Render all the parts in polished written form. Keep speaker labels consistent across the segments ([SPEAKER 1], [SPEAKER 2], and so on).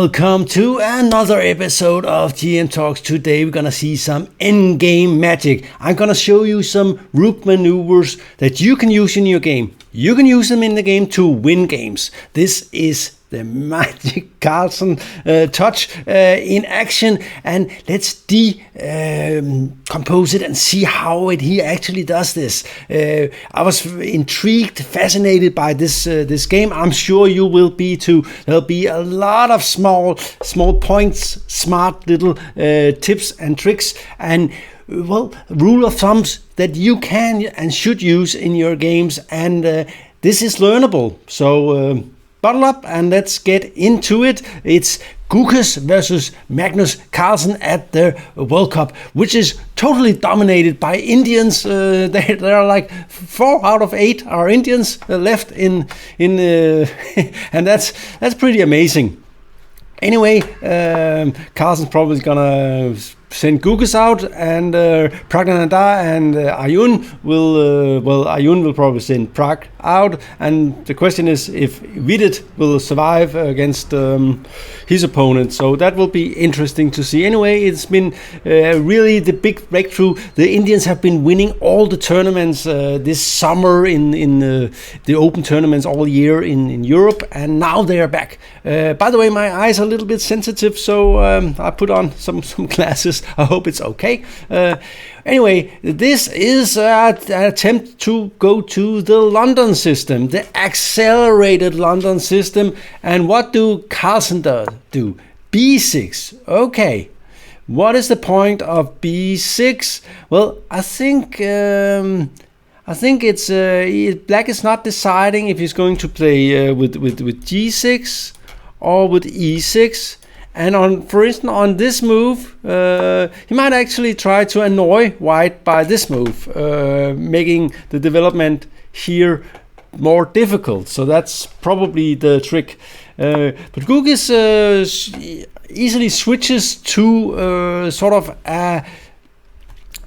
[SPEAKER 1] Welcome to another episode of GM Talks. Today we're gonna see some endgame magic. I'm gonna show you some rook maneuvers that you can use in your game. You can use them in the game to win games. This is the Magnus Carlsen touch in action, and let's decompose it and see how he actually does this. I was intrigued, fascinated by this game. I'm sure you will be too. There'll be a lot of small points, smart little tips and tricks, and rule of thumbs that you can and should use in your games, and this is learnable. So bottle up and let's get into it. It's Gukesh versus Magnus Carlsen at the World Cup, which is totally dominated by Indians. There are like 4 out of 8 are Indians left in and that's pretty amazing. Anyway, Carlsen's probably gonna send Gukesh out, and Pragnananda and Ayun will probably send Prag out, and the question is if FIDE will survive against his opponent. So that will be interesting to see. Anyway, it's been really the big breakthrough. The Indians have been winning all the tournaments this summer in the open tournaments all year in Europe, and now they are back. By the way, my eyes are a little bit sensitive, so I put on some glasses. I hope it's okay. Anyway, this is an attempt to go to the London system, the accelerated London system. And what do Carlsen do? B6. Okay. What is the point of B6? Well, I think it's Black is not deciding if he's going to play with G6 or with E6. And for instance, on this move, he might actually try to annoy White by this move, making the development here more difficult. So that's probably the trick. But Gukesh easily switches to sort of a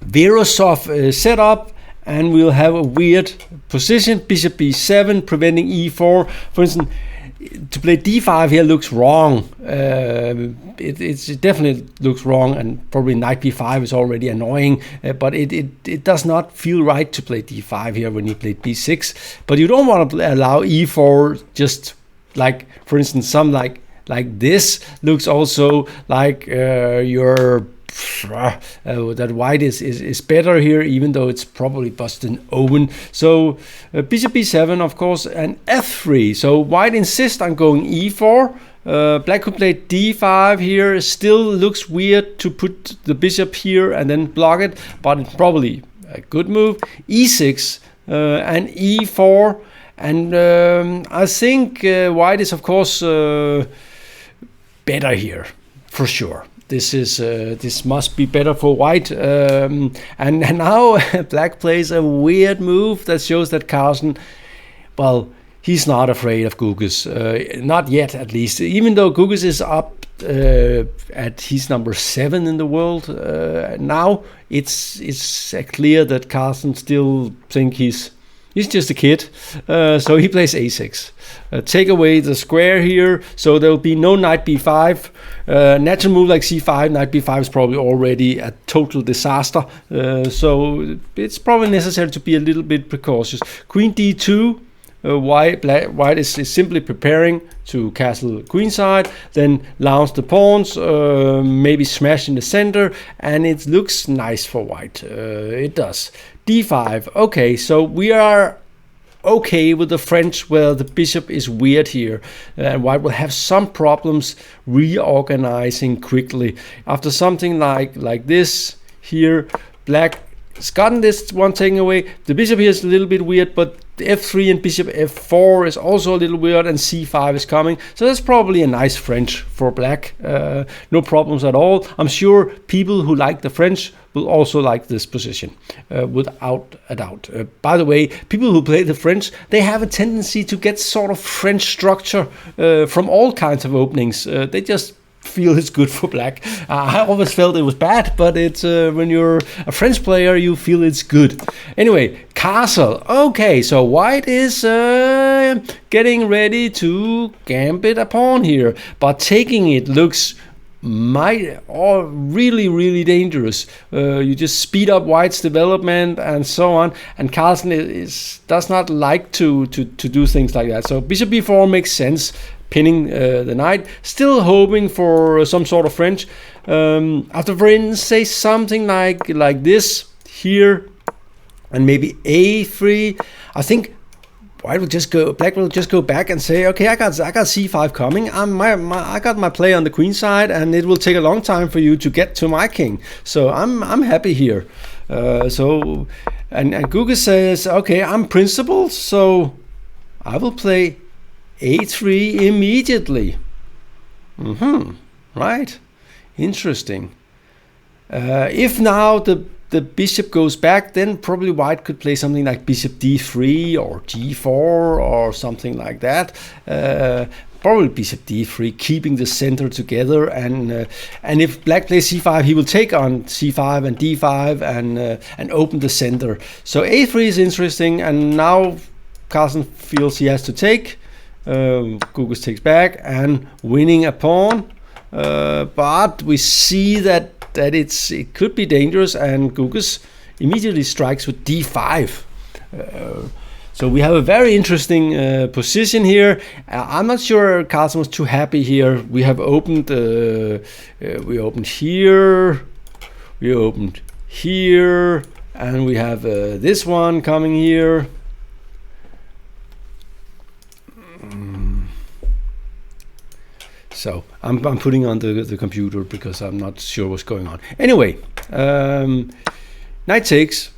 [SPEAKER 1] Verosov setup, and we'll have a weird position. Bishop B7 preventing E4. For instance, to play D5 here looks wrong. It definitely looks wrong, and probably Knight B5 is already annoying. But it does not feel right to play D5 here when you play B6. But you don't want to allow E4. Just like, for instance, some like this looks also like that White is better here, even though it's probably busted open. So Bishop B7, of course, and F3. So White insists on going E4. Black could play D5 here. It still looks weird to put the bishop here and then block it, but it's probably a good move. E6 and E4. And I think White is, of course, better here, for sure. This must be better for White, and now Black plays a weird move that shows that Carlsen, well, he's not afraid of Gukesh, not yet at least. Even though Gukesh is up he's number 7 in the world now, it's clear that Carlsen still think he's just a kid. So he plays A6. Take away the square here, so there will be no Knight B5. Natural move like C5, Knight B5 is probably already a total disaster. So it's probably necessary to be a little bit precautious. Queen D2. White is simply preparing to castle queenside, then launch the pawns, maybe smash in the center, and it looks nice for White. It does. D5. Okay, so we are okay with the French where the bishop is weird here, and White will have some problems reorganizing quickly. After something like this here, Black has gotten this one taken away. The bishop here is a little bit weird, but the F3 and bishop F4 is also a little weird, and C5 is coming. So that's probably a nice French for Black. No problems at all. I'm sure people who like the French will also like this position, without a doubt. By the way, people who play the French, they have a tendency to get sort of French structure from all kinds of openings. They just feel it's good for black. I always felt it was bad, but it's when you're a French player, you feel it's good. Anyway, castle. Okay, so white is getting ready to gambit a pawn here, but taking it looks really dangerous. You just speed up white's development and so on, and Carlsen does not like to do things like that. So bishop b4 makes sense, pinning the knight, still hoping for some sort of French. After, for instance, say something like this here, and maybe a3, I think black will just go back and say, okay, I got c5 coming. I got my play on the queen side, and it will take a long time for you to get to my king. So I'm happy here. And Gukesh says, okay, I'm principled, so I will play a3 immediately. Right, interesting. If now the bishop goes back, then probably white could play something like bishop d3 or g4 or something like that. Probably bishop d3, keeping the center together. And if black plays c5, he will take on c5 and d5 and open the center. So a3 is interesting, and now Carlsen feels he has to take. Gukesh takes back and winning a pawn. But we see that it could be dangerous, and Gukesh immediately strikes with d5. So we have a very interesting position here. I'm not sure Carlsen was too happy here. We have opened. We opened here. We opened here, and we have this one coming here. So I'm putting on the computer because I'm not sure what's going on. Anyway, knight takes,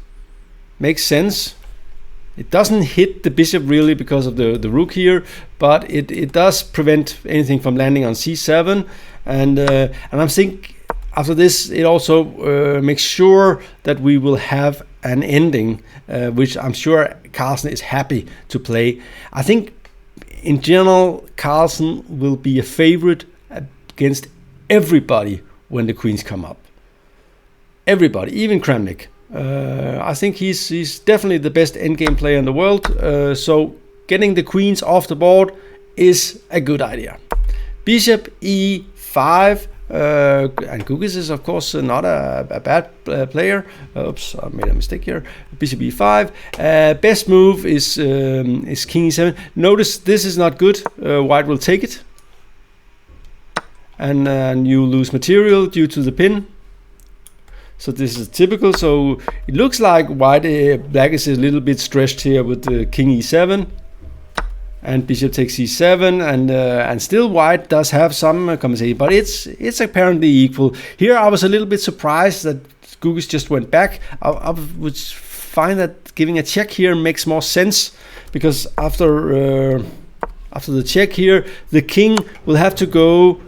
[SPEAKER 1] makes sense. It doesn't hit the bishop really because of the rook here, but it does prevent anything from landing on c7. And I'm thinking after this, it also makes sure that we will have an ending, which I'm sure Carlsen is happy to play. I think in general, Carlsen will be a favorite against everybody when the queens come up. Everybody, even Kramnik. I think he's definitely the best endgame player in the world. So getting the queens off the board is a good idea. Bishop e5. And Gukesh is of course not a bad player. Oops, I made a mistake here. Bishop e5. Best move is king e7. Notice this is not good. White will take it, and you lose material due to the pin. So this is typical. So it looks like black is a little bit stretched here with the king e7. And bishop takes c7, and still white does have some compensation, but it's apparently equal. Here I was a little bit surprised that Gukesh just went back. I would find that giving a check here makes more sense, because after the check here, the king will have to go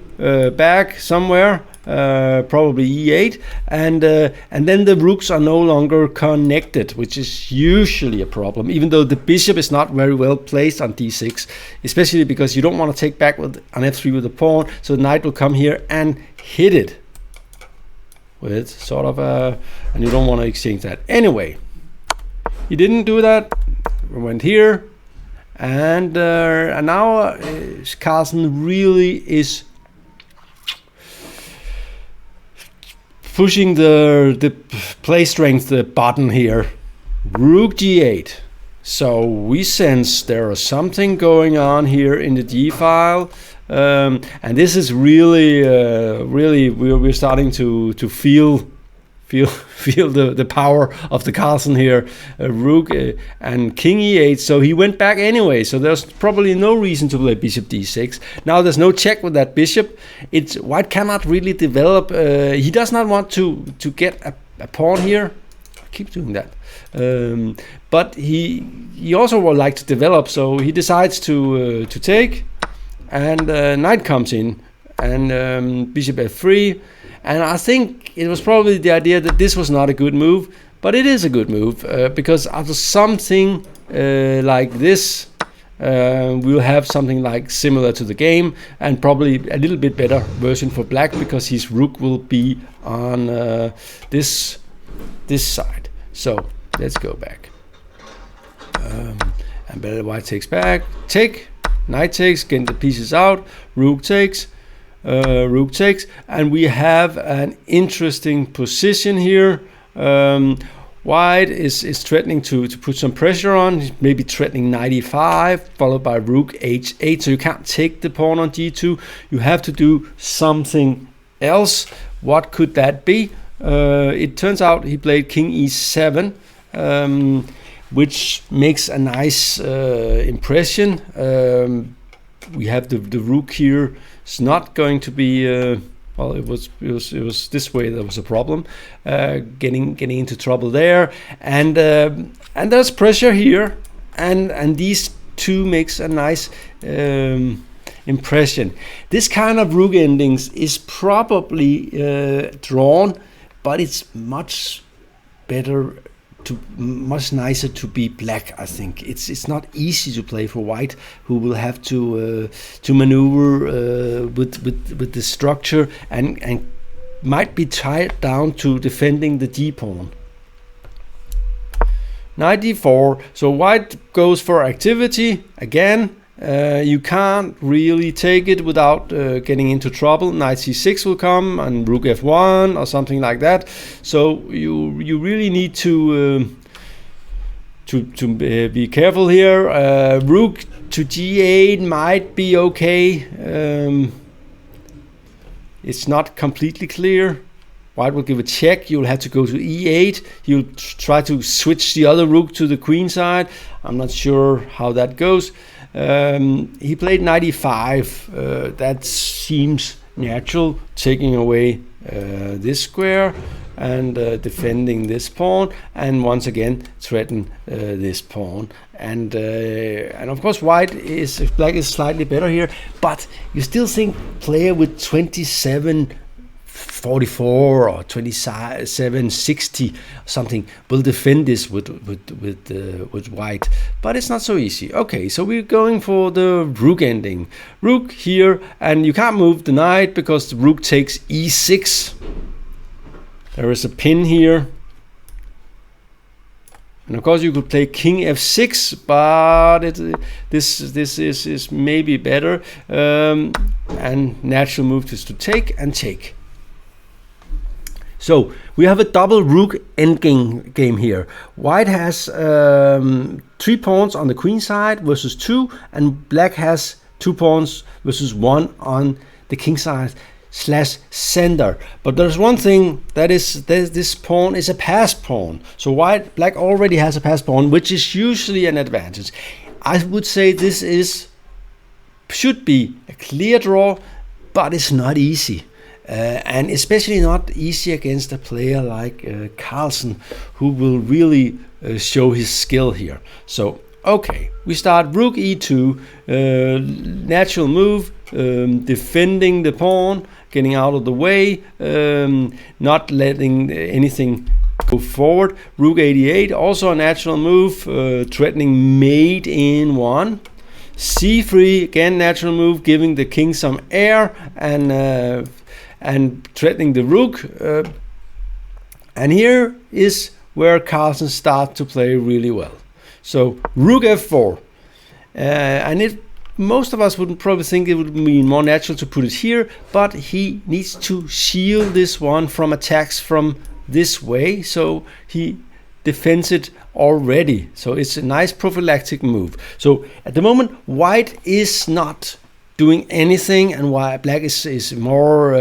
[SPEAKER 1] back somewhere. Probably e8, and then the rooks are no longer connected, which is usually a problem, even though the bishop is not very well placed on d6, especially because you don't want to take back on f3 with the pawn, so the knight will come here and hit it with sort of and you don't want to exchange that. Anyway, he didn't do that. We went here, and now Carlsen really is pushing the play strength button here. Rook g8. So we sense there is something going on here in the d file, and this is really we're starting to feel the power of the Carlsen here. Rook and king e8, so he went back anyway, so there's probably no reason to play bishop d6. Now there's no check with that bishop. White cannot really develop. He does not want to get a pawn here. I keep doing that. But he also would like to develop, so he decides to take, and knight comes in, and bishop f3. And I think it was probably the idea that this was not a good move, but it is a good move, because after something like this, we'll have something like similar to the game, and probably a little bit better version for black, because his rook will be on this side. So let's go back. And better white takes back, take, knight takes, getting the pieces out, rook takes, and we have an interesting position here. White is threatening to put some pressure on, maybe threatening knight e5, followed by rook h8, so you can't take the pawn on g2. You have to do something else. What could that be? It turns out he played king e7, which makes a nice impression. We have the rook here. It's not going to be well, it was this way that was a problem, getting into trouble there, and there's pressure here, and these two makes a nice impression. This kind of rook endings is probably drawn, but it's much nicer to be black. I think it's not easy to play for white, who will have to maneuver with the structure and might be tied down to defending the d pawn. Knight d4. So white goes for activity again. You can't really take it without getting into trouble. Knight c6 will come, and rook f1 or something like that. So you really need to be careful here. Rook to g8 might be okay. It's not completely clear. White will give a check. You'll have to go to e8. He'll try to switch the other rook to the queen side. I'm not sure how that goes. He played knight e5. That seems natural, taking away this square and defending this pawn, and once again threaten this pawn. And of course black is slightly better here, but you still think player with 27 44 or 2760 something will defend this with white, but it's not so easy. Okay, so we're going for the rook ending. Rook here, and you can't move the knight because the rook takes e6. There is a pin here, and of course you could play king f6, but this is maybe better. And natural move is to take and take. So we have a double rook endgame game here. White has 3 pawns on the queen side versus 2, and black has 2 pawns versus 1 on the king side / center. But there's one thing, that is this pawn is a pass pawn. So black already has a pass pawn, which is usually an advantage. I would say this should be a clear draw, but it's not easy. And especially not easy against a player like Carlsen, who will really show his skill here. So, okay, we start rook e2, natural move, defending the pawn, getting out of the way, not letting anything go forward. Rook 88, also a natural move, threatening mate in 1. c3, again natural move, giving the king some air, and threatening the rook. And here is where Carlsen starts to play really well. So rook f4. And most of us would probably think it would be more natural to put it here, but he needs to shield this one from attacks from this way, so he defends it already. So it's a nice prophylactic move. So at the moment, white is not doing anything, and while black is more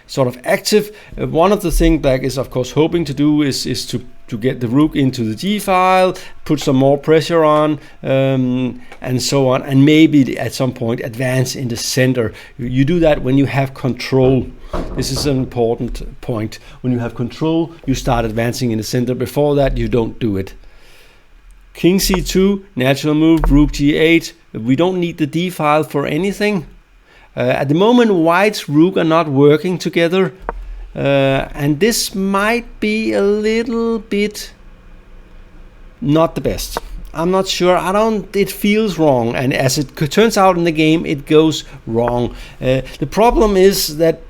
[SPEAKER 1] sort of active. One of the things black is of course hoping to do is to get the rook into the d file, put some more pressure on, and so on, and maybe at some point advance in the center. You do that when you have control. This is an important point. When you have control, you start advancing in the center. Before that, you don't do it. King c2, natural move, rook g8. We don't need the d file for anything. At the moment, white's rook are not working together, and this might be a little bit not the best. I'm not sure. It feels wrong, and as it turns out in the game, it goes wrong. The problem is that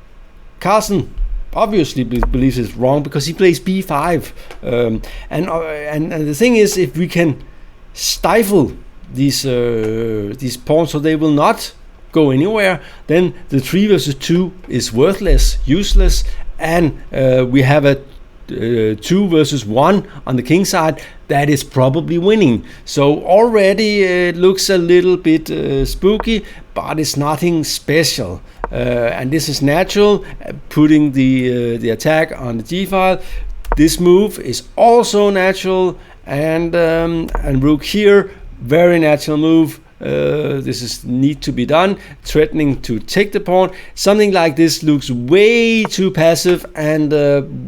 [SPEAKER 1] Carlsen obviously believes it's wrong because he plays b5, and the thing is, if we can stifle these pawns so they will not go anywhere, then the 3 versus 2 is worthless, useless, and we have a 2 versus 1 on the king side that is probably winning. So already it looks a little bit spooky, but it's nothing special. And this is natural, putting the attack on the g file. This move is also natural, and rook here, very natural move. This is need to be done, threatening to take the pawn. Something like this looks way too passive, and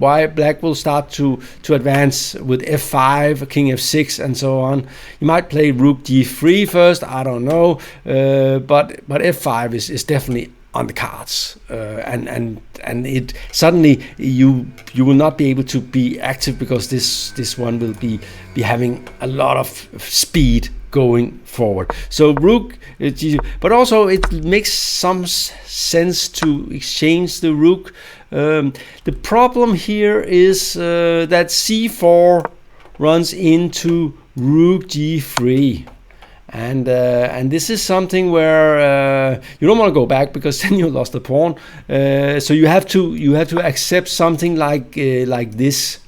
[SPEAKER 1] why black will start to advance with f5, king f6, and so on. You might play rook g3 first, I don't know, but f5 is definitely on the cards, and it suddenly you will not be able to be active because this one will be having a lot of speed going forward. So rook, but also it makes some sense to exchange the rook. The problem here is that c4 runs into rook g3. And this is something where you don't want to go back because then you lost the pawn. So you have to accept something like this,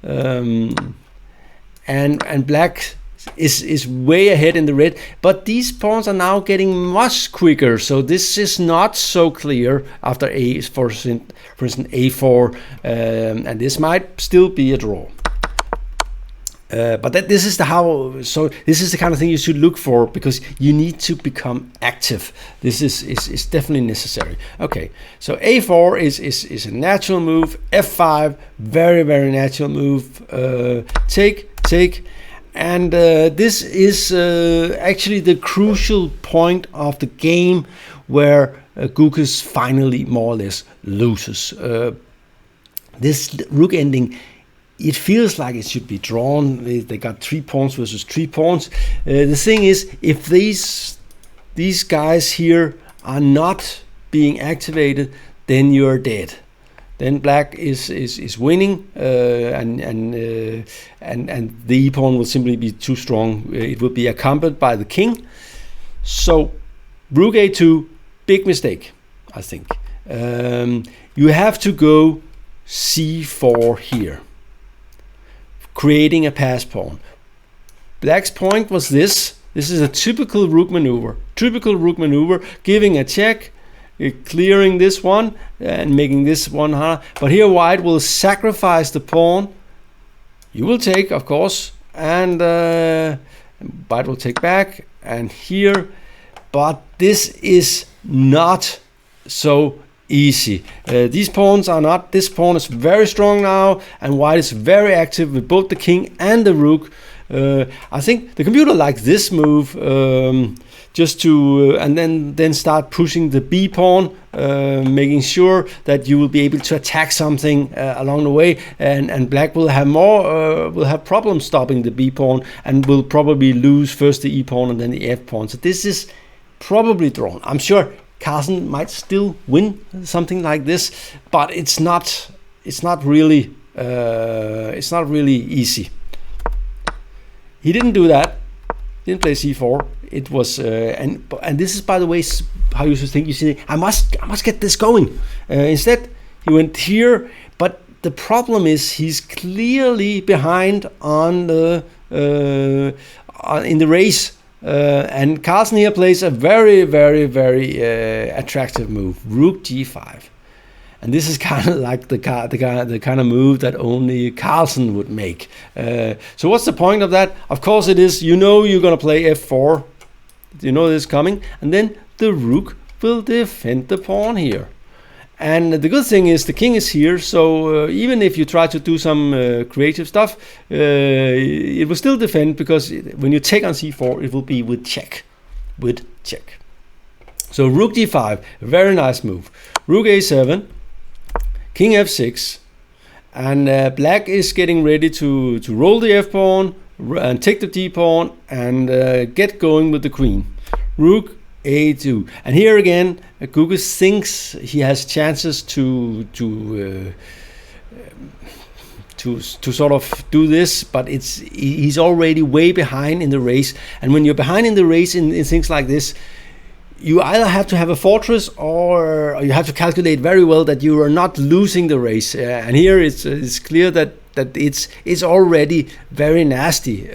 [SPEAKER 1] and black is way ahead in the red. But these pawns are now getting much quicker. So this is not so clear after for instance a4, and this might still be a draw. But this is the kind of thing you should look for, because you need to become active. This is definitely necessary. Okay, so a4 is a natural move. f5, very, very natural move. Take, and this is actually the crucial point of the game where Gukesh finally more or less loses. This rook ending, it feels like it should be drawn. They got 3 pawns versus 3 pawns. The thing is, if these guys here are not being activated, then you're dead. Then black is winning, and the e pawn will simply be too strong. It will be accompanied by the king. So rook a2, big mistake, I think. You have to go c4 here, creating a pass pawn. Black's point was this. This is a typical rook maneuver. Giving a check, clearing this one, and making this one hard. But here white will sacrifice the pawn. You will take, of course, and white will take back, and here. But this is not so easy. These pawns are not. This pawn is very strong now, and white is very active with both the king and the rook. I think the computer likes this move, just to and then start pushing the b pawn, making sure that you will be able to attack something along the way, and black will have problems stopping the b pawn, and will probably lose first the e pawn and then the f pawn. So this is probably drawn. I'm sure Carlsen might still win something like this, but it's not really easy. He didn't do that. Didn't play c4. It was and this is, by the way, how you should think. You see, I must get this going. Instead, he went here. But the problem is he's clearly behind on the in the race. And Carlsen here plays a very, very, very attractive move, rook g5, and this is kind of like the kind of move that only Carlsen would make. So what's the point of that? Of course, it is, you're gonna play f4. You know this is coming, and then the rook will defend the pawn here. And the good thing is the king is here, so even if you try to do some creative stuff, it will still defend, because when you take on c4, it will be with check. So rook d5, very nice move. Rook a7, king f6, and black is getting ready to roll the f pawn, and take the d pawn and get going with the queen. Rook a2, and here again Gukesh thinks he has chances to sort of do this, but he's already way behind in the race. And when you're behind in the race in things like this, you either have to have a fortress or you have to calculate very well that you are not losing the race. And here it's clear that it's already very nasty.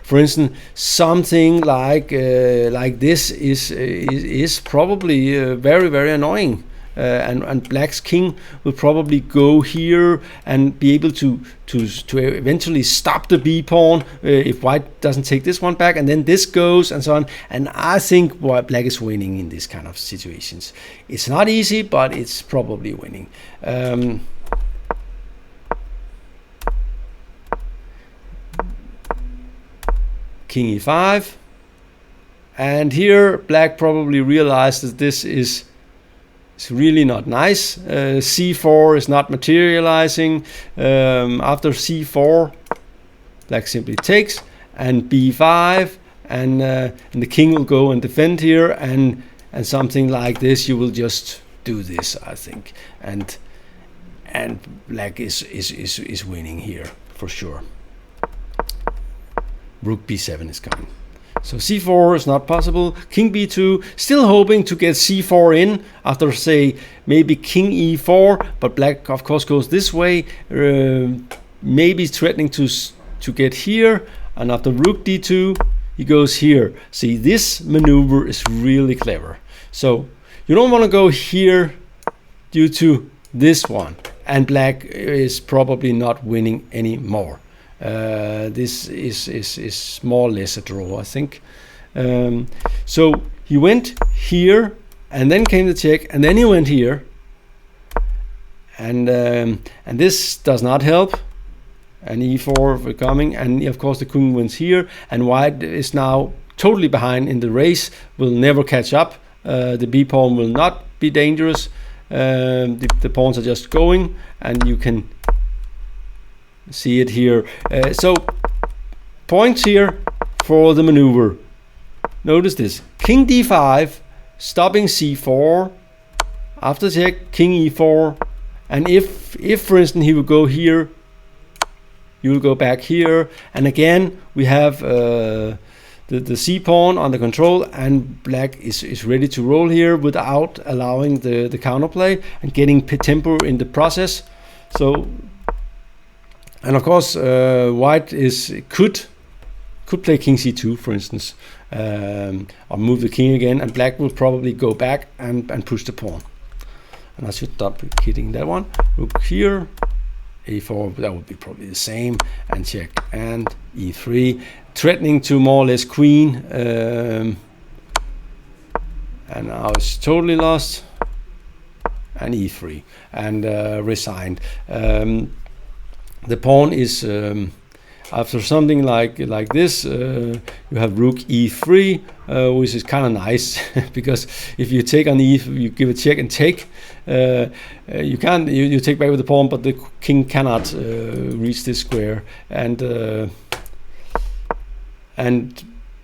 [SPEAKER 1] For instance, something like this is probably very, very annoying. And Black's king will probably go here and be able to eventually stop the b pawn if White doesn't take this one back, and then this goes and so on. And I think Black is winning in these kind of situations. It's not easy, but it's probably winning. King e5, and here Black probably realized that this is really not nice. c4 is not materializing. After c4, Black simply takes, and b5, and the king will go and defend here, and something like this. You will just do this, I think, and Black is winning here for sure. Rook b7 is coming. So c4 is not possible. King b2, still hoping to get c4 in after, say, maybe king e4, but Black of course goes this way, maybe threatening to get here, and after rook d2 he goes here. See, this maneuver is really clever. So you don't want to go here due to this one, and Black is probably not winning anymore. This is more or less a draw, I think. So he went here, and then came the check, and then he went here, and this does not help. And e4 coming, and of course the queen wins here, and White is now totally behind in the race, will never catch up. The b pawn will not be dangerous. The pawns are just going, and you can see it here. So points here for the maneuver. Notice this: king d5, stopping c4, after check king e4, and if for instance he will go here, you will go back here, and again we have the c pawn under control, and Black is ready to roll here without allowing the counterplay and getting tempo in the process. So, and of course White could play king c2, for instance, or move the king again, and Black will probably go back and push the pawn. And I should stop hitting that one. Rook here, a4, that would be probably the same, and check, and e3, threatening to more or less queen, and now it's totally lost, and e3, and resigned. The pawn is after something like this, you have rook e3, which is kind of nice because if you take on e, you give a check and take. You can't. You take back with the pawn, but the king cannot reach this square, and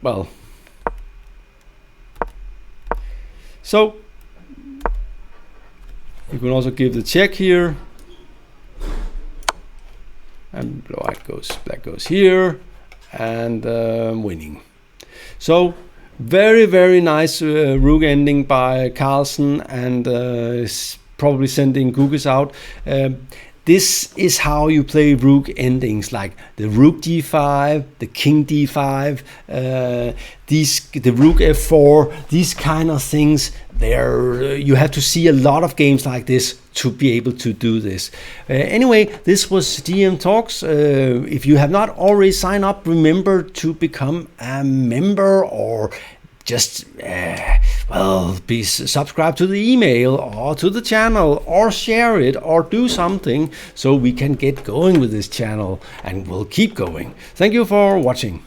[SPEAKER 1] well. So you can also give the check here. And Black goes here, and winning. So very, very nice rook ending by Carlsen, and probably sending Gukesh out. This is how you play rook endings, like the rook d5, the king d5, the rook f4, these kind of things. You have to see a lot of games like this to be able to do this. Anyway, this was DM Talks. If you have not already signed up, remember to become a member, or just be subscribed to the email or to the channel, or share it, or do something so we can get going with this channel, and we'll keep going. Thank you for watching.